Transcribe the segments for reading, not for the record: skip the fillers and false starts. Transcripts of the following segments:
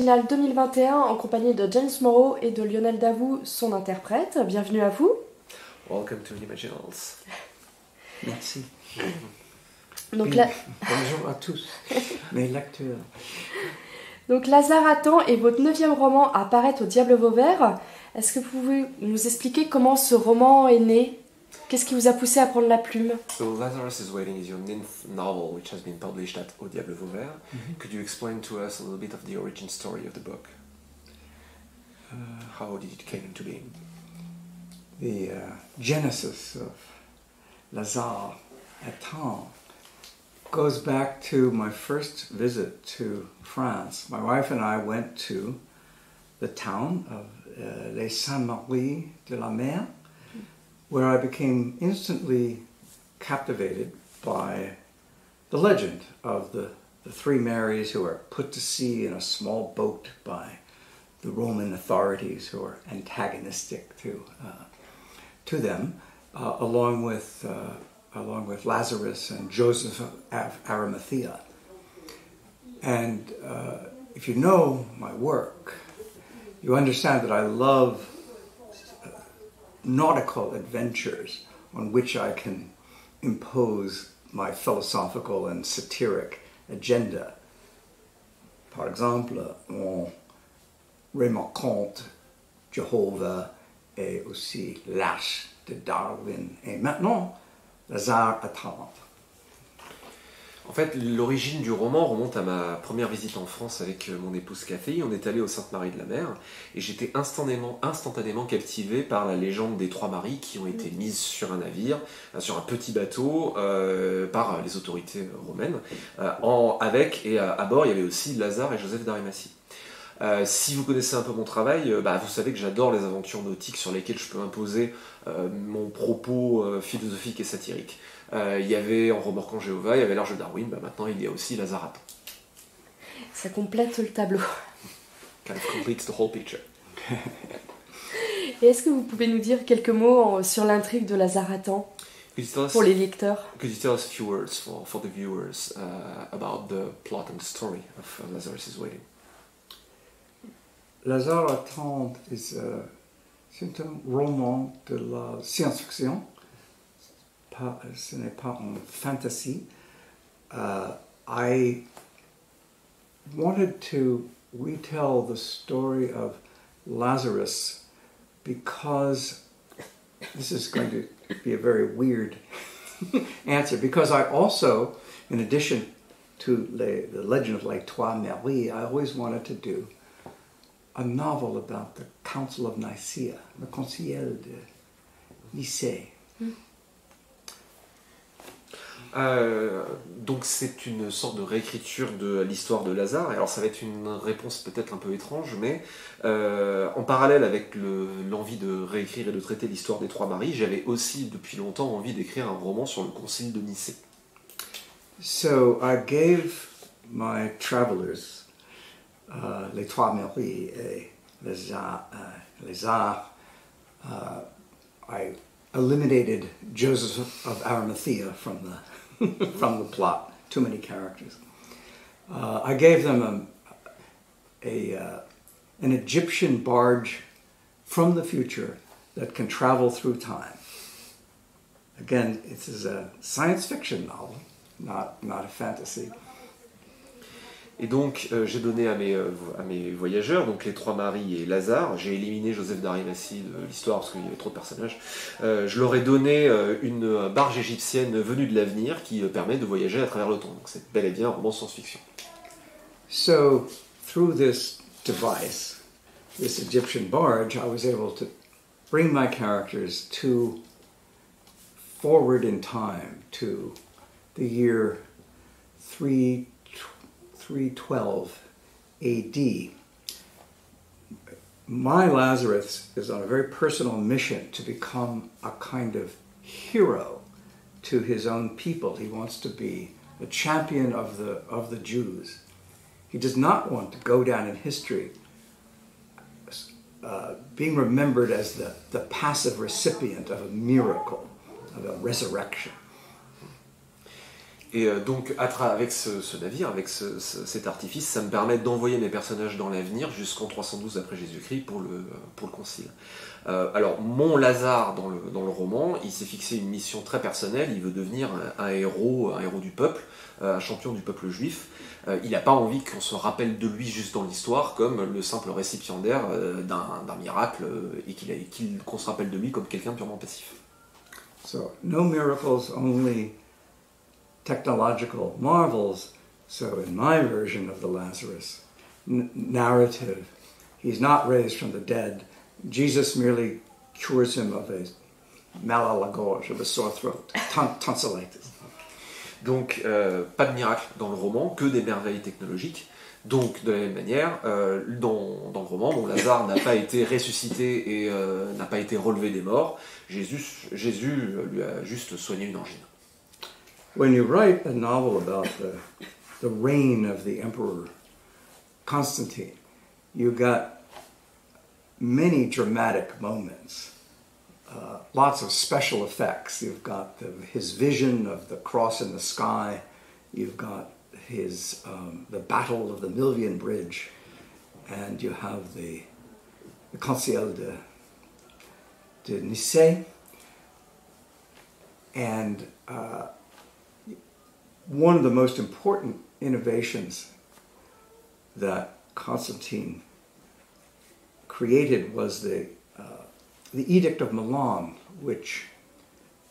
Finale 2021 en compagnie de James Morrow et de Lionel Davout, son interprète. Bienvenue à vous. Welcome to Imaginals. Merci. Donc, Bonjour à tous, mes lecteurs. Donc Lazare attend est votre 9e roman à paraître au Diable Vauvert. Est-ce que vous pouvez nous expliquer comment ce roman est né? Qu'est-ce qui vous a poussé à prendre la plume? So Lazarus is Waiting is your 9th novel, which has been published at Au Diable Vauvert. Could you explain to us a little bit of the origin story of the book? How did it came into being? The genesis of Lazare attend goes back to my first visit to France. My wife and I went to the town of Les Saintes-Maries de la Mer, where I became instantly captivated by the legend of the three Marys who are put to sea in a small boat by the Roman authorities who are antagonistic to them, along with Lazarus and Joseph of Arimathea. And if you know my work, you understand that I love nautical adventures on which I can impose my philosophical and satiric agenda. Par exemple, on remarquant Jehovah et aussi l'Arche de Darwin. Et maintenant, Lazare attend. En fait, l'origine du roman remonte à ma première visite en France avec mon épouse Cathy. On est allé aux Saintes-Maries de la Mer et j'étais instantanément captivé par la légende des trois Maries qui ont été mises sur un navire, sur un petit bateau par les autorités romaines. À bord, il y avait aussi Lazare et Joseph d'Arimathie. Si vous connaissez un peu mon travail, vous savez que j'adore les aventures nautiques sur lesquelles je peux imposer mon propos philosophique et satirique. Il y avait En remorquant Jéhovah, il y avait l'Arche de Darwin, maintenant il y a aussi Lazare attend. Ça complète le tableau. Kind of completes the whole picture. Et est-ce que vous pouvez nous dire quelques mots sur l'intrigue de Lazare attend pour les lecteurs? Could you tell us a few words for the viewers about the plot and the story of Lazarus is Waiting? Lazare attend c'est un roman de la science-fiction. Ce n'est pas une fantasy. I wanted to retell the story of Lazarus because this is going to be a very weird answer, because I also, in addition to the legend of Les Trois Maries, I always wanted to do a novel about the Council of Nicaea, le Concile de Nicée. Donc c'est une sorte de réécriture de l'histoire de Lazare. Alors ça va être une réponse peut-être un peu étrange, mais en parallèle avec l'envie de réécrire et de traiter l'histoire des trois Maries, j'avais aussi depuis longtemps envie d'écrire un roman sur le concile de Nicée. So I gave my travelers Les Trois Maries et Lazare. I eliminated Joseph of Arimathea from the plot. Too many characters. I gave them an Egyptian barge from the future that can travel through time. Again, this is a science fiction novel, not a fantasy. Et donc j'ai donné à mes voyageurs, donc les trois Maries et Lazare, j'ai éliminé Joseph d'Arimathie de l'histoire parce qu'il y avait trop de personnages, je leur ai donné une barge égyptienne venue de l'avenir qui permet de voyager à travers le temps. Donc c'est bel et bien un roman science-fiction. So through this device, this Egyptian barge, I was able to bring my characters forward in time to the year 312 AD. My Lazarus is on a very personal mission to become a kind of hero to his own people. He wants to be a champion of the Jews. He does not want to go down in history being remembered as the passive recipient of a miracle, of a resurrection. Et donc, avec ce navire, avec cet artifice, ça me permet d'envoyer mes personnages dans l'avenir jusqu'en 312 après Jésus-Christ pour le concile. Alors, mon Lazare, dans le roman, il s'est fixé une mission très personnelle. Il veut devenir un héros du peuple, un champion du peuple juif. Il n'a pas envie qu'on se rappelle de lui juste dans l'histoire comme le simple récipiendaire d'un miracle et qu'on se rappelle de lui comme quelqu'un de purement passif. So, no miracles, only technological marvels. So in my version of the Lazarus narrative, he's not raised from the dead. Jesus merely cures him of a mal à la gorge, of a sore throat, tonsillitis. Donc pas de miracle dans le roman, que des merveilles technologiques. Donc de la même manière, dans le roman, mon Lazare n'a pas été ressuscité et n'a pas été relevé des morts. Jésus lui a juste soigné une angine. When you write a novel about the reign of the Emperor Constantine, you got many dramatic moments, lots of special effects. You've got his vision of the cross in the sky, you've got the battle of the Milvian Bridge, and you have the Concile de Nicée, and one of the most important innovations that Constantine created was the Edict of Milan, which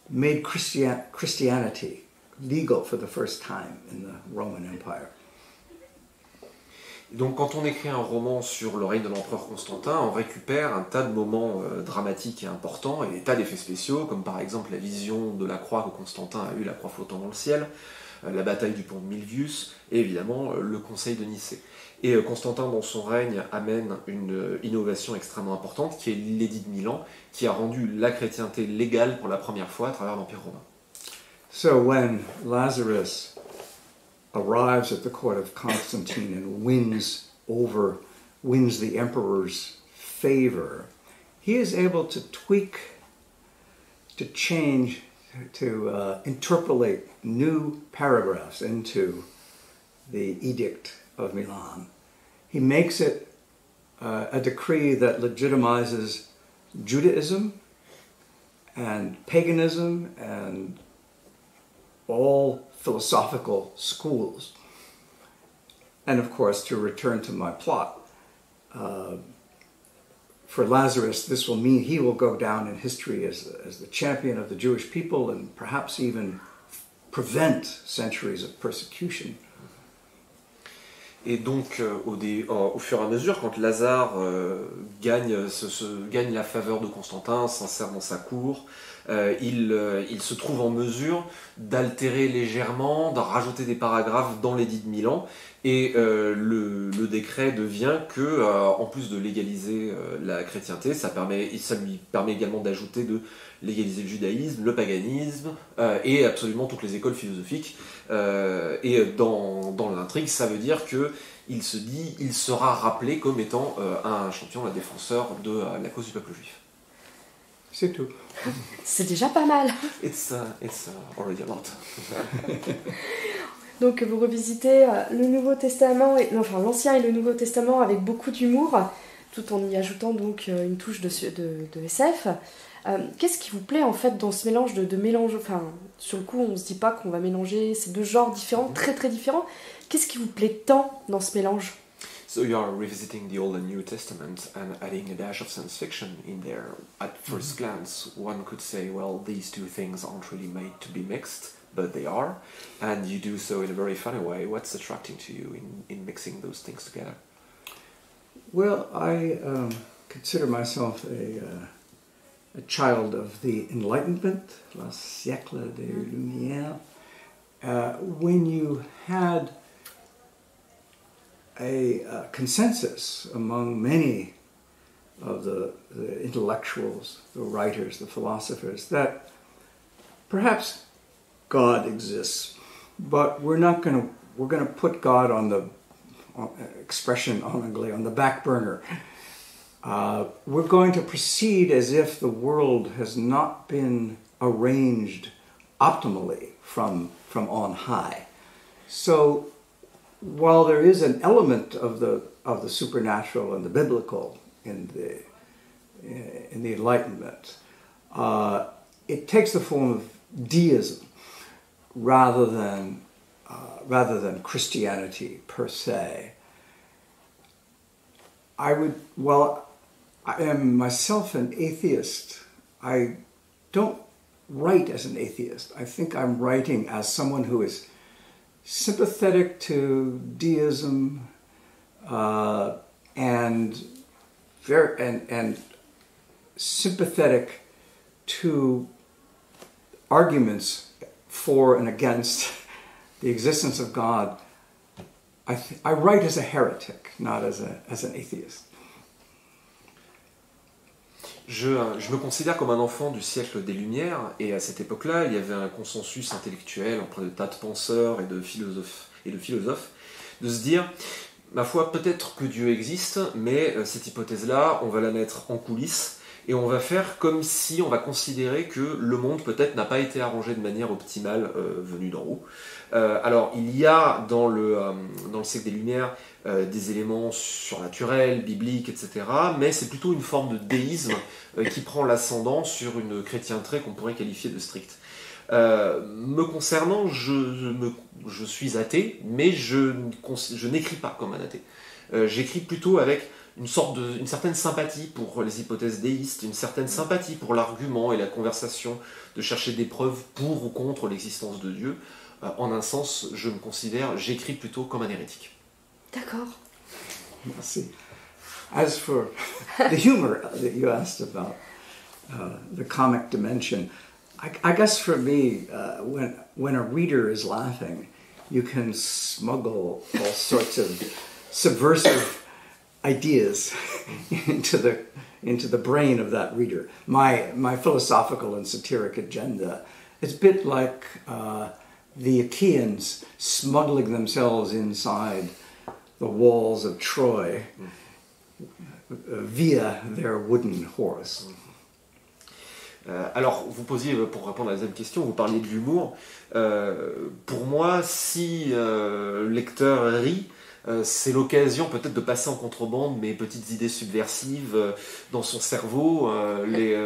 made Christianity legal for the first time in the Roman Empire. Donc quand on écrit un roman sur le règne de l'empereur Constantin, on récupère un tas de moments dramatiques et importants et des tas d'effets spéciaux, comme par exemple la vision de la croix que Constantin a eue, la croix flottant dans le ciel, la bataille du pont de Milvius, et évidemment le conseil de Nicée. Et Constantin, dans son règne, amène une innovation extrêmement importante, qui est l'édit de Milan, qui a rendu la chrétienté légale pour la première fois à travers l'Empire romain. So when Lazarus arrives at the court of Constantine and wins the emperor's favor, he is able to tweak, to change, to interpolate new paragraphs into the Edict of Milan. He makes it a decree that legitimizes Judaism and paganism and all philosophical schools. And of course, to return to my plot, for Lazarus, this will mean he will go down in history as the champion of the Jewish people and perhaps even prevent centuries of persecution. Et donc, au fur et à mesure, quand Lazare gagne la faveur de Constantin, s'insère dans sa cour, il se trouve en mesure d'altérer légèrement, de rajouter des paragraphes dans l'édit de Milan, et le décret devient que, en plus de légaliser la chrétienté, ça lui permet également d'ajouter de légaliser le judaïsme, le paganisme, et absolument toutes les écoles philosophiques. Et dans l'intrigue, ça veut dire qu'il sera rappelé comme étant un champion, un défenseur de la cause du peuple juif. C'est tout. C'est déjà pas mal. It's already a lot. Donc vous revisitez le Nouveau Testament, l'Ancien et le Nouveau Testament avec beaucoup d'humour, tout en y ajoutant donc une touche de SF. Qu'est-ce qui vous plaît en fait dans ce mélange de mélange, enfin sur le coup on se dit pas qu'on va mélanger ces deux genres différents, très très différents. Qu'est-ce qui vous plaît tant dans ce mélange? So you are revisiting the Old and New Testament and adding a dash of science fiction in there. At first glance, one could say, well, these two things aren't really made to be mixed, but they are, and you do so in a very funny way. What's attracting to you in mixing those things together? Well, I consider myself a child of the Enlightenment, la siècle des Lumières. When you had a consensus among many of the intellectuals, the writers, the philosophers, that perhaps God exists, but we're going to put God on the expression en anglais, on the back burner. We're going to proceed as if the world has not been arranged optimally from from on high. So while there is an element of the supernatural and the biblical in the Enlightenment, it takes the form of deism rather than Christianity per se. While I am myself an atheist, I don't write as an atheist. I think I'm writing as someone who is sympathetic to deism and sympathetic to arguments for and against the existence of God. I write as a heretic, not as an atheist. Je me considère comme un enfant du siècle des Lumières, et à cette époque-là, il y avait un consensus intellectuel auprès de tas de penseurs et de philosophes, de se dire, ma foi, peut-être que Dieu existe, mais cette hypothèse-là, on va la mettre en coulisses, et on va faire comme si on va considérer que le monde peut-être n'a pas été arrangé de manière optimale venue d'en haut. Alors il y a dans le siècle des Lumières des éléments surnaturels, bibliques, etc. Mais c'est plutôt une forme de déisme qui prend l'ascendant sur une chrétienté qu'on pourrait qualifier de stricte. Me concernant, je suis athée, mais je n'écris pas comme un athée. J'écris plutôt avec une certaine sympathie pour les hypothèses déistes, une certaine sympathie pour l'argument et la conversation, de chercher des preuves pour ou contre l'existence de Dieu. En un sens, j'écris plutôt comme un hérétique. D'accord. Merci. As for the humor that you asked about, the comic dimension, I guess for me, when a reader is laughing, you can smuggle all sorts of subversive ideas into the brain of that reader. My philosophical and satiric agenda is a bit like the Achaeans smuggling themselves inside the walls of Troy via their wooden horse. Alors, vous posiez, pour répondre à la deuxième question, vous parliez de l'humour. Pour moi, si le lecteur rit, c'est l'occasion peut-être de passer en contrebande mes petites idées subversives dans son cerveau, les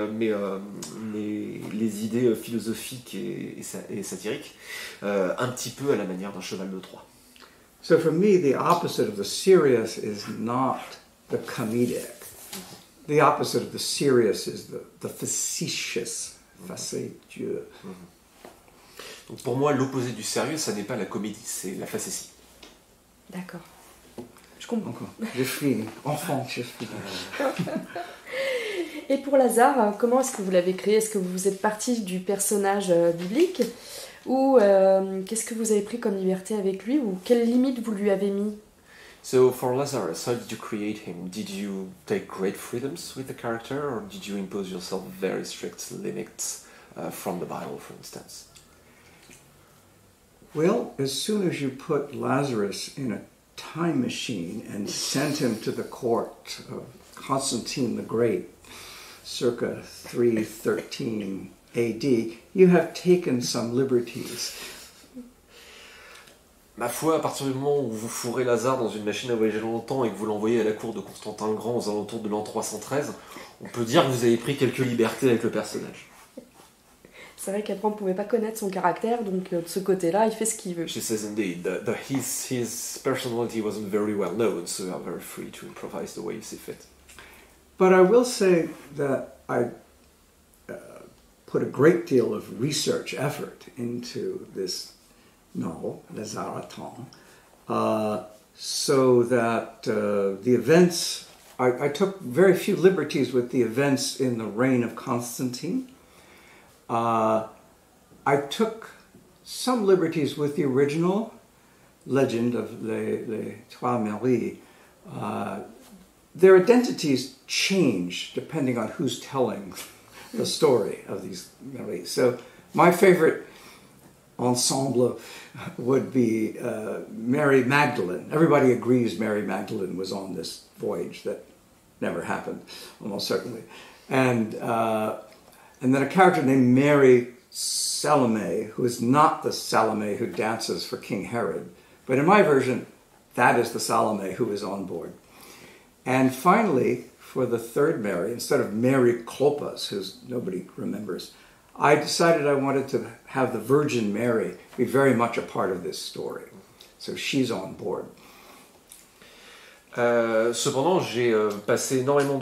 idées philosophiques et satiriques, un petit peu à la manière d'un cheval de Troie. So for me, the opposite of the serious is not the comedic. The opposite of the serious is the facetious, facétieux. Donc pour moi, l'opposé du sérieux, ça n'est pas la comédie, c'est la facétie. D'accord. Je comprends. Je suis enfant, je suis. Et pour Lazare, comment est-ce que vous l'avez créé? Est-ce que vous êtes parti du personnage biblique ou qu'est-ce que vous avez pris comme liberté avec lui ou quelles limites vous lui avez mis? So for Lazarus, how did you create him? Did you take great freedoms with the character, or did you impose yourself very strict limits from the Bible, for instance? Well, as soon as you put Lazarus in a time machine and sent him to the court of Constantine the Great, circa 313 AD, you have taken some liberties. Ma foi, à partir du moment où vous fourrez Lazare dans une machine à voyager dans le temps et que vous l'envoyez à la cour de Constantin le Grand aux alentours de l'an 313, on peut dire que vous avez pris quelques libertés avec le personnage. C'est vrai qu'après on ne pouvait pas connaître son caractère, donc de ce côté-là, il fait ce qu'il veut. She says indeed, his personality wasn't very well known, so you are very free to improvise the way you see fit. But I will say that I put a great deal of research effort into this novel, Les Aratons, so that the events, I took very few liberties with the events in the reign of Constantine. I took some liberties with the original legend of les Trois Maries. Their identities change depending on who's telling the story of these Maries. So my favorite ensemble would be Mary Magdalene. Everybody agrees Mary Magdalene was on this voyage that never happened, almost certainly. And then a character named Mary Salome, who is not the Salome who dances for King Herod. But in my version, that is the Salome who is on board. And finally, for the third Mary, instead of Mary Klopas, who nobody remembers, I decided I wanted to have the Virgin Mary be very much a part of this story. So she's on board. Cependant, j'ai passé énormément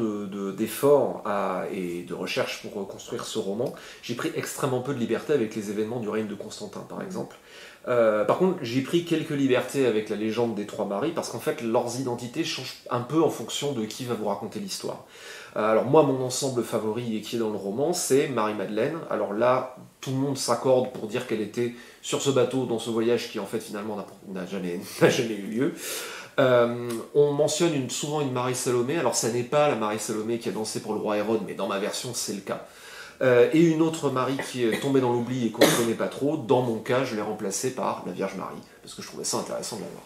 d'efforts et de recherches pour construire ce roman. J'ai pris extrêmement peu de liberté avec les événements du règne de Constantin, par exemple. Par contre, j'ai pris quelques libertés avec la légende des trois Maries, parce qu'en fait, leurs identités changent un peu en fonction de qui va vous raconter l'histoire. Alors moi, mon ensemble favori et qui est dans le roman, c'est Marie-Madeleine. Alors là, tout le monde s'accorde pour dire qu'elle était sur ce bateau, dans ce voyage qui en fait finalement n'a jamais eu lieu. On mentionne souvent une Marie-Salomé. Alors ça n'est pas la Marie-Salomé qui a dansé pour le roi Hérode, mais dans ma version c'est le cas. Et une autre Marie qui est tombée dans l'oubli et qu'on ne connaît pas trop. Dans mon cas, je l'ai remplacée par la Vierge Marie, parce que je trouvais ça intéressant de la voir.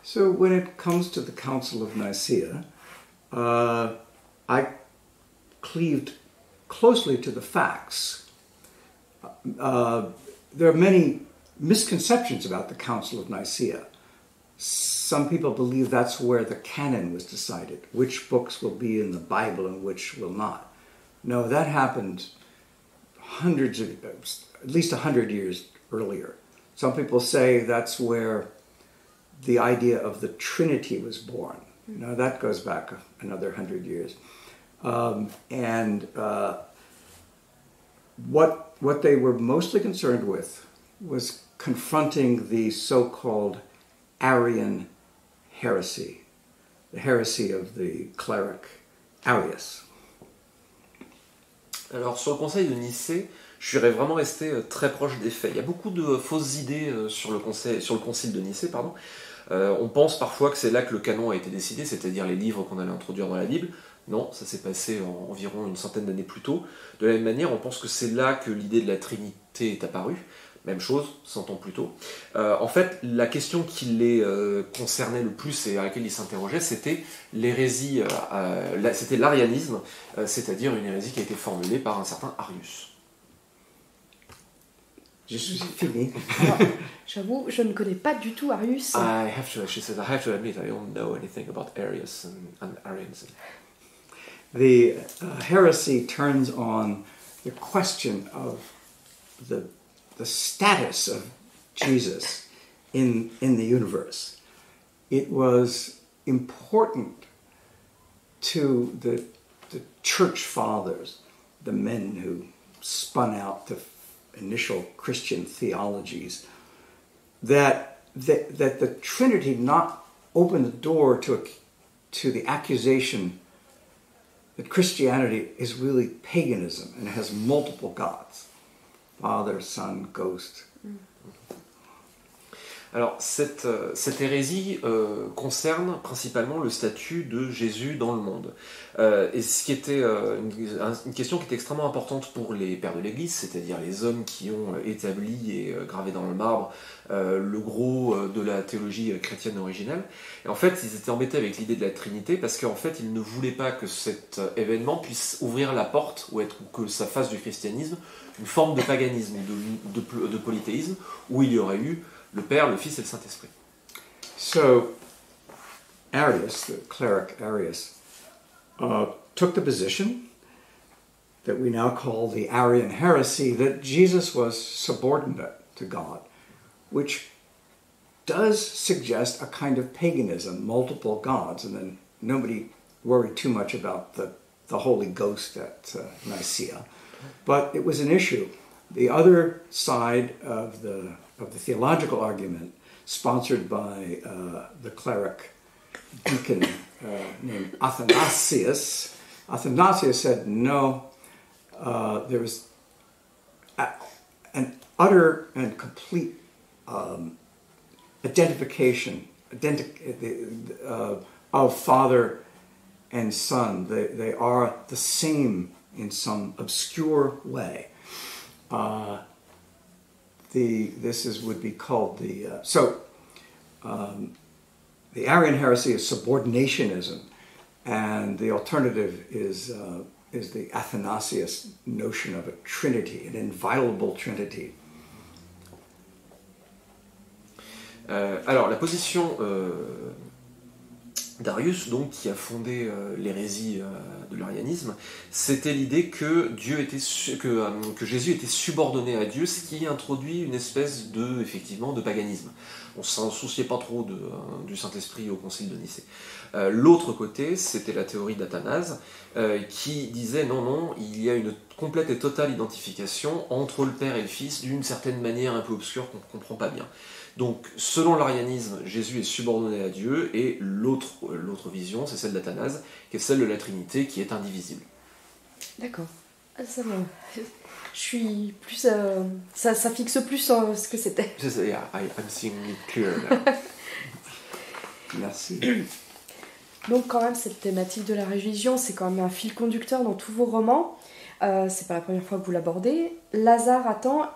So when it comes to the Council of Nicaea, I cleaved closely to the facts. There are many misconceptions about the Council of Nicaea. Some people believe that's where the canon was decided, which books will be in the Bible and which will not. No, that happened at least 100 years earlier. Some people say that's where the idea of the Trinity was born. Now that goes back another 100 years. What they were mostly concerned with was confronting the so-called Arian heresy, the heresy of the cleric Arius. Alors sur le Conseil de Nicée, je suis vraiment resté très proche des faits. Il y a beaucoup de fausses idées sur le Concile de Nicée, pardon. On pense parfois que c'est là que le canon a été décidé, c'est-à-dire les livres qu'on allait introduire dans la Bible. Non, ça s'est passé environ une centaine d'années plus tôt. De la même manière, on pense que c'est là que l'idée de la Trinité est apparue. Même chose, 100 ans plus tôt. En fait, la question qui les concernait le plus et à laquelle ils s'interrogeaient, c'était l'hérésie, c'était l'arianisme, c'est-à-dire une hérésie qui a été formulée par un certain Arius. Je suis fini. J'avoue, je ne connais pas du tout Arius. She says, I have to admit, I don't know anything about Arius and Arianism. The heresy turns on the question of the status of Jesus in the universe. It was important to the church fathers, the men who spun out the initial Christian theologies, that the Trinity not open the door to the accusation that Christianity is really paganism and it has multiple gods. Father, Son, Ghost. Alors, cette hérésie concerne principalement le statut de Jésus dans le monde. Et ce qui était une question qui était extrêmement importante pour les pères de l'Église, c'est-à-dire les hommes qui ont établi et gravé dans le marbre le gros de la théologie chrétienne originelle. Et en fait, ils étaient embêtés avec l'idée de la Trinité parce qu'en fait, ils ne voulaient pas que cet événement puisse ouvrir la porte ou que ça fasse du christianisme une forme de paganisme, de polythéisme, où il y aurait eu le Père, le Fils et le Saint-Esprit. So, Arius, the cleric Arius, took the position that we now call the Arian heresy, that Jesus was subordinate to God, which does suggest a kind of paganism, multiple gods, and then nobody worried too much about the Holy Ghost at Nicaea. But it was an issue. The other side of the theological argument, sponsored by the cleric deacon named Athanasius. Athanasius said, no, there was an utter and complete identification of Father and Son. They are the same in some obscure way. Would be called the Arian heresy is subordinationism, and the alternative is is the Athanasius notion of a trinity, an inviolable trinity. Alors la position d'Arius, donc, qui a fondé l'hérésie de l'arianisme, c'était l'idée que que Jésus était subordonné à Dieu, ce qui introduit une espèce de paganisme. On ne s'en souciait pas trop du Saint-Esprit au Concile de Nicée. L'autre côté, c'était la théorie d'Athanase, qui disait non, il y a une complète et totale identification entre le Père et le Fils d'une certaine manière un peu obscure qu'on ne comprend pas bien. Donc, selon l'arianisme, Jésus est subordonné à Dieu, et l'autre vision, c'est celle d'Athanase, qui est celle de la Trinité, qui est indivisible. D'accord. Ça me... Je suis plus... ça fixe plus ce que c'était. Yeah, I'm seeing it clear now. Merci. Donc quand même, cette thématique de la religion, c'est quand même un fil conducteur dans tous vos romans. C'est pas la première fois que vous l'abordez. Lazare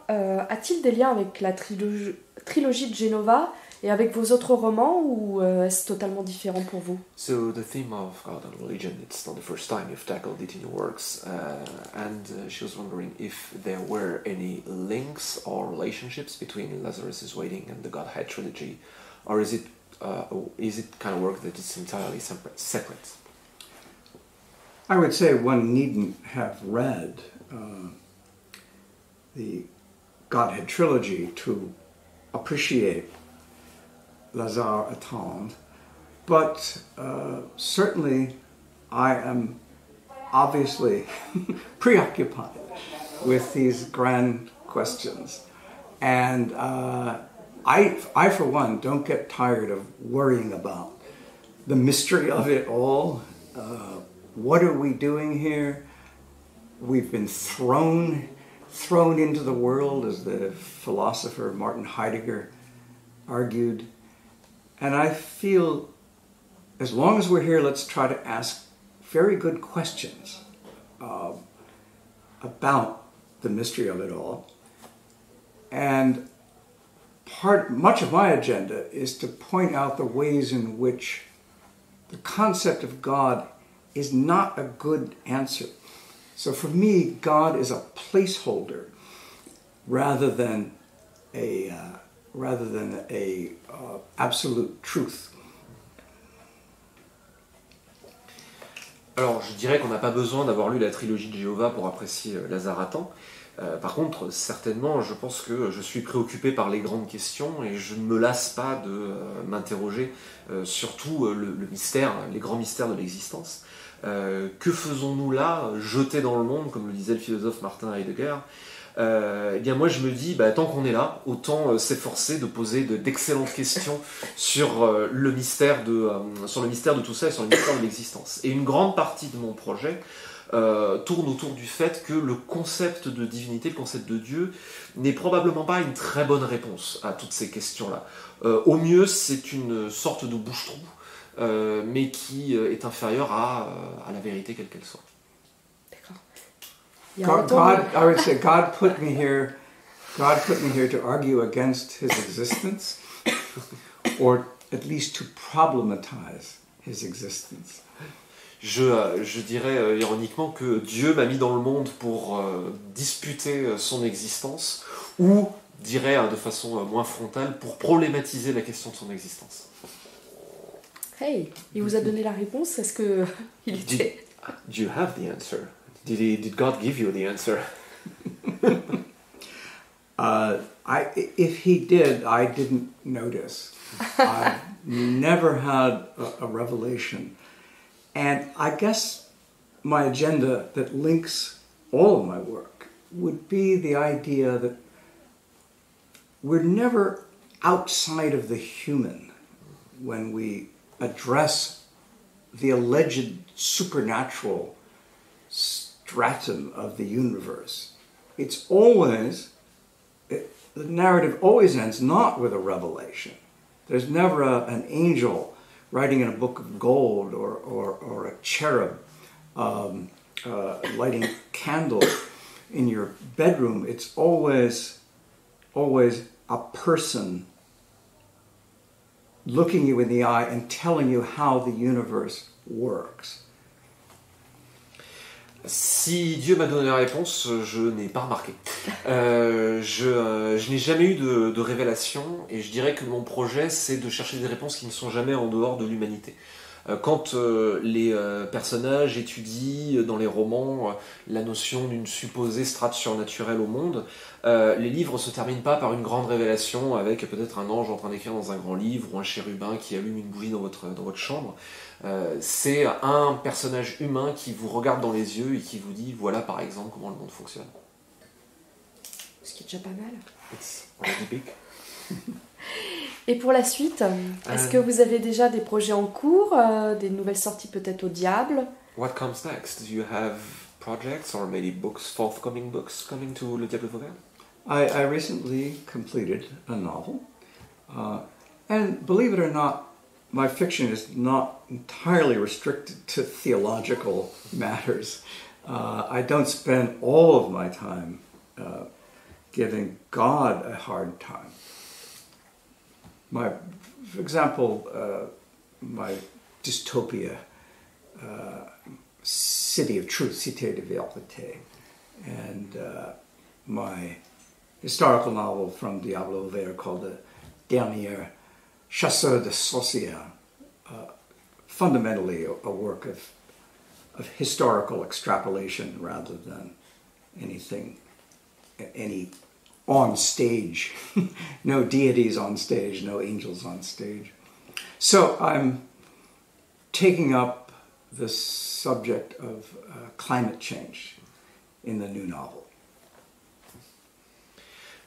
a-t-il des liens avec la trilogie de Genova et avec vos autres romans, ou est-ce totalement différent pour vous? So the theme of God and religion, it's not the first time you've tackled it in your works, and she was wondering if there were any links or relationships between Lazarus' Waiting and the Godhead trilogy, or is it kind of work that is entirely separate? I would say one needn't have read the Godhead trilogy to appreciate Lazare Attendre, but certainly I am obviously preoccupied with these grand questions, and I for one don't get tired of worrying about the mystery of it all. What are we doing here? We've been thrown into the world, as the philosopher Martin Heidegger argued. And I feel, as long as we're here, let's try to ask very good questions about the mystery of it all. And much of my agenda is to point out the ways in which the concept of God is not a good answer. So for me, God is a placeholder rather than a absolute truth. Alors, je dirais qu'on n'a pas besoin d'avoir lu la trilogie de Jéhovah pour apprécier Lazare Attend. Par contre, certainement, je pense que je suis préoccupé par les grandes questions et je ne me lasse pas de m'interroger sur tout le mystère, les grands mystères de l'existence. Que faisons-nous là, jetés dans le monde, comme le disait le philosophe Martin Heidegger? Eh bien moi je me dis, tant qu'on est là, autant s'efforcer de poser d'excellentes questions sur le mystère de tout ça et sur le mystère de l'existence. Et une grande partie de mon projet tourne autour du fait que le concept de divinité, le concept de Dieu, n'est probablement pas une très bonne réponse à toutes ces questions-là. Au mieux, c'est une sorte de bouche-trou, mais qui est inférieure à la vérité quelle qu'elle soit. I would say God put me here to argue against his existence, or at least to problematize his existence. Je dirais ironiquement que Dieu m'a mis dans le monde pour disputer son existence, ou, dirais de façon moins frontale, pour problématiser la question de son existence. Hey, il vous a donné la réponse? Est-ce que il était... Do you have the answer? Did God give you the answer? If he did, I didn't notice. I never had a revelation. And I guess my agenda that links all of my work would be the idea that we're never outside of the human when we address the alleged supernatural stratum of the universe. It's always, the narrative always ends not with a revelation. There's never an angel writing in a book of gold or a cherub lighting candles in your bedroom. It's always a person looking you in the eye and telling you how the universe works. Si Dieu m'a donné la réponse, je n'ai pas remarqué. Je n'ai jamais eu de révélation, et je dirais que mon projet, c'est de chercher des réponses qui ne sont jamais en dehors de l'humanité. Quand les personnages étudient dans les romans la notion d'une supposée strate surnaturelle au monde, les livres ne se terminent pas par une grande révélation avec peut-être un ange en train d'écrire dans un grand livre ou un chérubin qui allume une bougie dans votre chambre. C'est un personnage humain qui vous regarde dans les yeux et qui vous dit voilà par exemple comment le monde fonctionne. Ce qui est déjà pas mal. It's already big. Et pour la suite, est-ce que vous avez déjà des projets en cours, des nouvelles sorties peut-être au diable? What comes next? Do you have projects or maybe forthcoming books coming to Le Diable Vauvert? I recently completed a novel, and believe it or not, my fiction is not entirely restricted to theological matters. I don't spend all of my time giving God a hard time. For example, my dystopia, City of Truth, Cité de Vérité, and my historical novel from Diable Vauvert called The Dernier Chasseur de Sorcières, fundamentally a work of historical extrapolation rather than any on stage. No deities on stage, no angels on stage. So I'm taking up the subject of climate change in the new novel.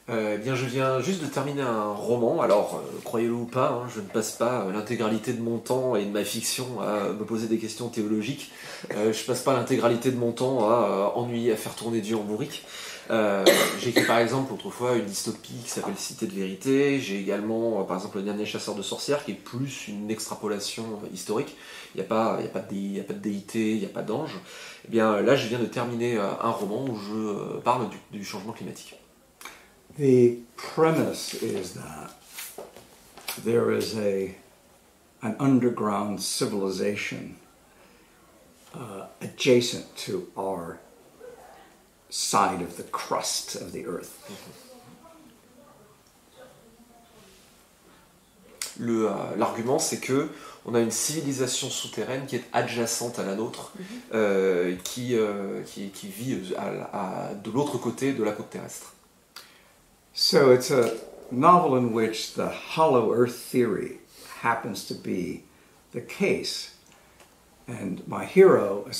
Eh bien, je viens juste de terminer un roman. Alors, croyez-le ou pas, hein, je ne passe pas l'intégralité de mon temps et de ma fiction à me poser des questions théologiques. Je passe pas l'intégralité de mon temps à ennuyer, à faire tourner Dieu en bourrique. J'ai écrit par exemple autrefois une dystopie qui s'appelle Cité de Vérité. J'ai également par exemple Le Dernier Chasseur de Sorcières qui est plus une extrapolation historique. Il n'y a pas de déité, il n'y a pas d'ange. Eh bien, là, je viens de terminer un roman où je parle du changement climatique. The premise is that there is an underground civilization adjacent to our side of the crust of the earth. L'argument, c'est que on a une civilisation souterraine qui est adjacente à la nôtre, qui vit de l'autre côté de la côte terrestre. So it's a novel in which the hollow earth theory happens to be the case. And my hero, a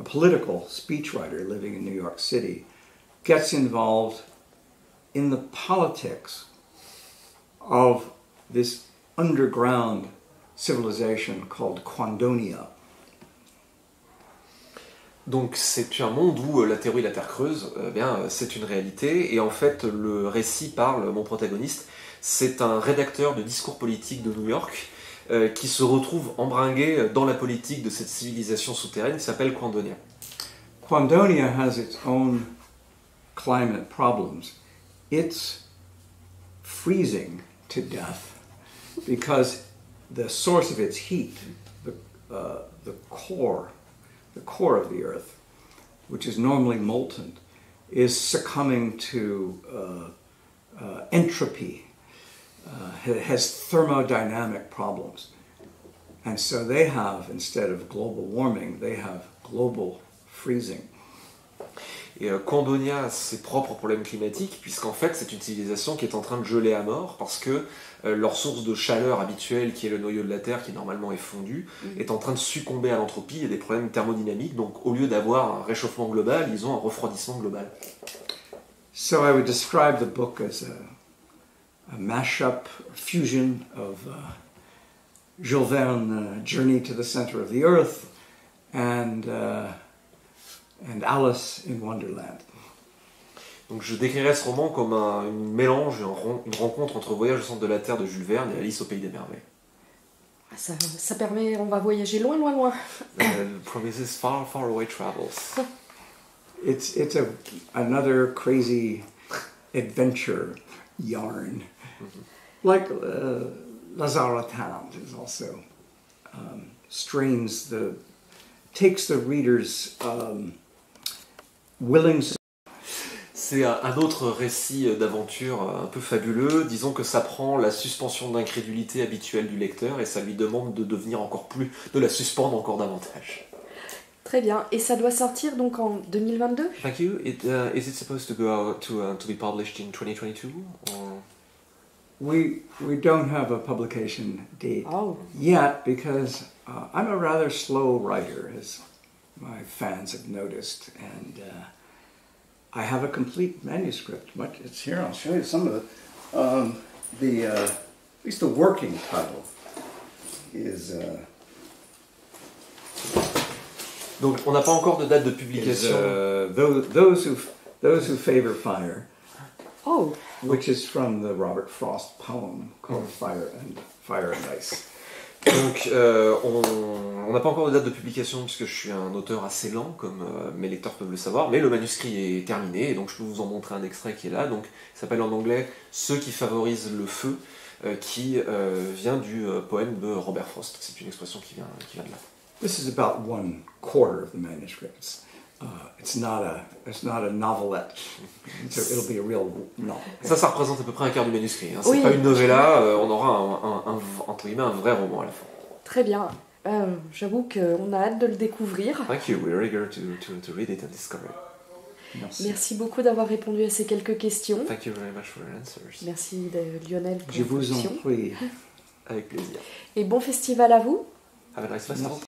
political speechwriter living in New York City, gets involved in the politics of this underground civilization called Quandonia. Donc c'est un monde où la théorie de la Terre creuse, c'est une réalité, et en fait le récit parle, mon protagoniste, c'est un rédacteur de discours politiques de New York qui se retrouve embringué dans la politique de cette civilisation souterraine qui s'appelle Quandonia. Quandonia has its own climate problems. It's freezing to death because the source of its heat, the core of the earth, which is normally molten, is succumbing to entropy. It has thermodynamic problems. And so they have, instead of global warming, they have global freezing. Et Quandonia a ses propres problèmes climatiques, puisqu'en fait c'est une civilisation qui est en train de geler à mort, parce que leur source de chaleur habituelle, qui est le noyau de la Terre, qui normalement est fondu, est en train de succomber à l'entropie et des problèmes thermodynamiques. Donc au lieu d'avoir un réchauffement global, ils ont un refroidissement global. So I would describe the book as a mashup, fusion of Jules Verne, Journey to the Center of the Earth, and Alice in Wonderland. Donc je décrirais ce roman comme un mélange, une rencontre entre Voyage au centre de la Terre de Jules Verne et Alice au pays des merveilles. Ça permet, on va voyager loin, loin, loin. Promises far, far away travels. It's another crazy adventure yarn. Like Lazare Attente is also strains the takes the reader's willing. C'est un autre récit d'aventure un peu fabuleux. Disons que ça prend la suspension d'incrédulité habituelle du lecteur et ça lui demande de devenir encore plus, de la suspendre encore davantage. Très bien. Et ça doit sortir donc en 2022? Thank you. Is it supposed to go out to be published in 2022? Or... We don't have a publication date yet because I'm a rather slow writer, as my fans have noticed, and I have a complete manuscript. It's here. I'll show you some of it. At least the working title is. Donc on n'a pas encore de date de publication. Those who favor fire. Oh. Which is from the Robert Frost poem called Fire and Ice. Donc on n'a pas encore de date de publication puisque je suis un auteur assez lent comme mes lecteurs peuvent le savoir, mais le manuscrit est terminé et donc je peux vous en montrer un extrait qui est là. Donc il s'appelle en anglais Ceux qui favorisent le feu, qui vient du poème de Robert Frost. C'est une expression qui vient de là. This is about 1/4 of the manuscript. It's not a novelette. It'll be a real novel. Ça représente à peu près un quart du manuscrit. Hein. C'est oui. Pas une novella, on aura entre guillemets un vrai roman à la fin. Très bien. J'avoue qu'on a hâte de le découvrir. Thank you. We're eager to read it and discover it. Merci beaucoup d'avoir répondu à ces quelques questions. Thank you very much for your answers. Merci Lionel pour Je vous en prie. Avec plaisir. Et bon festival à vous. Have a nice festival.